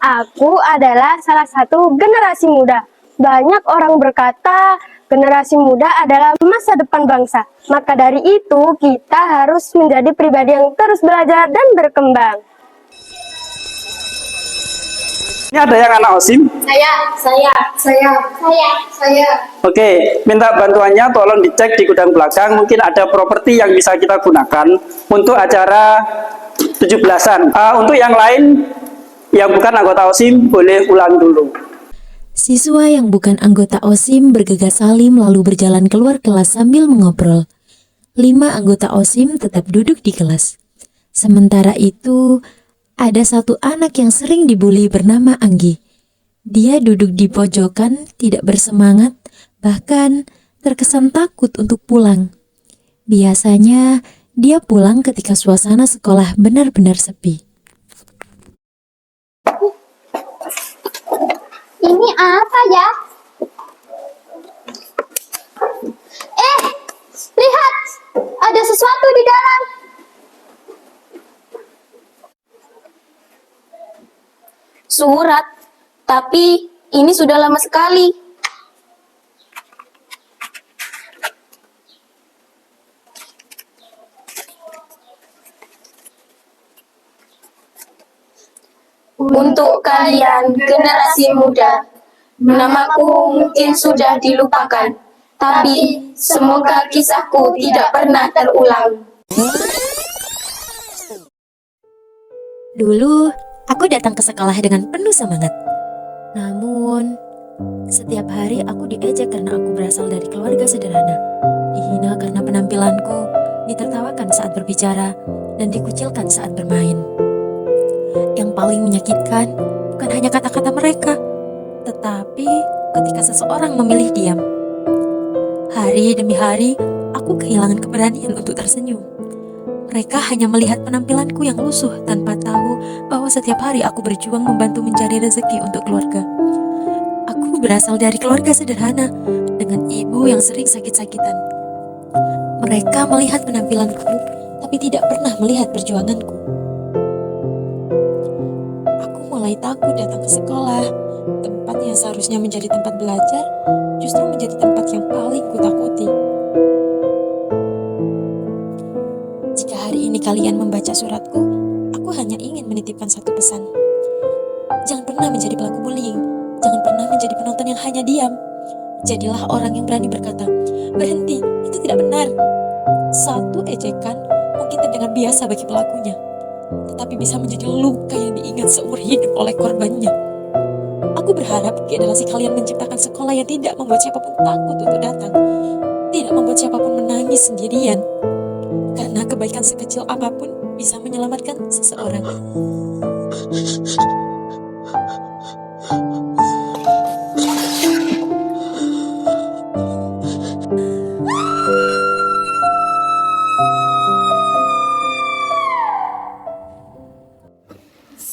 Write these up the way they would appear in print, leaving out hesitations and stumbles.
Aku adalah salah satu generasi muda. Banyak orang berkata generasi muda adalah masa depan bangsa. Maka dari itu kita harus menjadi pribadi yang terus belajar dan berkembang. Ini ada yang anak OSIM? Saya. Oke, minta bantuannya tolong dicek di gudang belakang. Mungkin ada properti yang bisa kita gunakan untuk acara 17-an. Untuk yang lain yang bukan anggota OSIM boleh ulang dulu. Siswa yang bukan anggota OSIM bergegas salim lalu berjalan keluar kelas sambil mengobrol. 5 anggota OSIM tetap duduk di kelas. Sementara itu, ada satu anak yang sering dibully bernama Anggi. Dia duduk di pojokan, tidak bersemangat, bahkan terkesan takut untuk pulang. Biasanya, dia pulang ketika suasana sekolah benar-benar sepi. Ini apa ya? Lihat, ada sesuatu di dalam. Surat, tapi ini sudah lama sekali. Untuk kalian generasi muda, namaku mungkin sudah dilupakan, tapi semoga kisahku tidak pernah terulang. Dulu, aku datang ke sekolah dengan penuh semangat. Namun, setiap hari aku diejek karena aku berasal dari keluarga sederhana. Dihina karena penampilanku, ditertawakan saat berbicara, dan dikucilkan saat bermain. Yang paling menyakitkan bukan hanya kata-kata mereka, tetapi ketika seseorang memilih diam. Hari demi hari, aku kehilangan keberanian untuk tersenyum. Mereka hanya melihat penampilanku yang lusuh tanpa tahu bahwa setiap hari aku berjuang membantu mencari rezeki untuk keluarga. Aku berasal dari keluarga sederhana dengan ibu yang sering sakit-sakitan. Mereka melihat penampilanku, tapi tidak pernah melihat perjuanganku. Aku mulai takut datang ke sekolah. Tempat yang seharusnya menjadi tempat belajar, justru menjadi tempat yang paling kutakuti. Jika hari ini kalian membaca suratku, aku hanya ingin menitipkan satu pesan. Jangan pernah menjadi pelaku bullying. Jangan pernah menjadi penonton yang hanya diam. Jadilah orang yang berani berkata, berhenti, itu tidak benar. Satu ejekan mungkin terdengar biasa bagi pelakunya, tetapi bisa menjadi luka yang diingat seumur hidup oleh korbannya. Aku berharap generasi kalian menciptakan sekolah yang tidak membuat siapapun takut untuk datang, tidak membuat siapapun menangis sendirian, karena kebaikan sekecil apapun bisa menyelamatkan seseorang.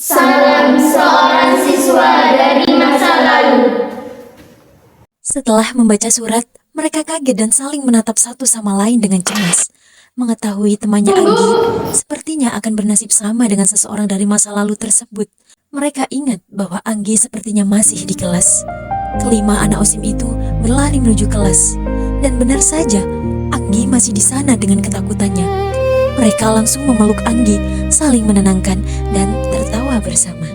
Salam seorang siswa dari masa lalu. Setelah membaca surat, mereka kaget dan saling menatap satu sama lain dengan cemas. Mengetahui temannya Anggi sepertinya akan bernasib sama dengan seseorang dari masa lalu tersebut. Mereka ingat bahwa Anggi sepertinya masih di kelas. Kelima anak OSIM itu berlari menuju kelas. Dan benar saja, Anggi masih di sana dengan ketakutannya. Mereka langsung memeluk Anggi, saling menenangkan dan tertawa bersama.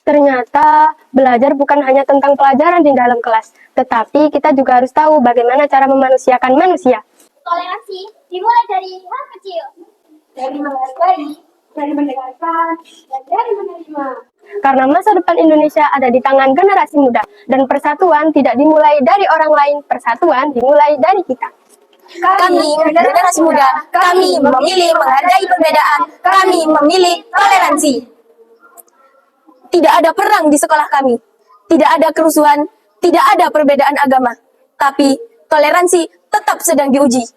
Ternyata belajar bukan hanya tentang pelajaran di dalam kelas, tetapi kita juga harus tahu bagaimana cara memanusiakan manusia. Toleransi dimulai dari hal kecil, dari menghargai, dari mendengarkan, dan dari menerima. Karena masa depan Indonesia ada di tangan generasi muda, dan persatuan tidak dimulai dari orang lain, persatuan dimulai dari kita. Kami, generasi muda, kami memilih menghargai perbedaan, kami memilih toleransi. Tidak ada perang di sekolah kami, tidak ada kerusuhan, tidak ada perbedaan agama, tapi toleransi tetap sedang diuji.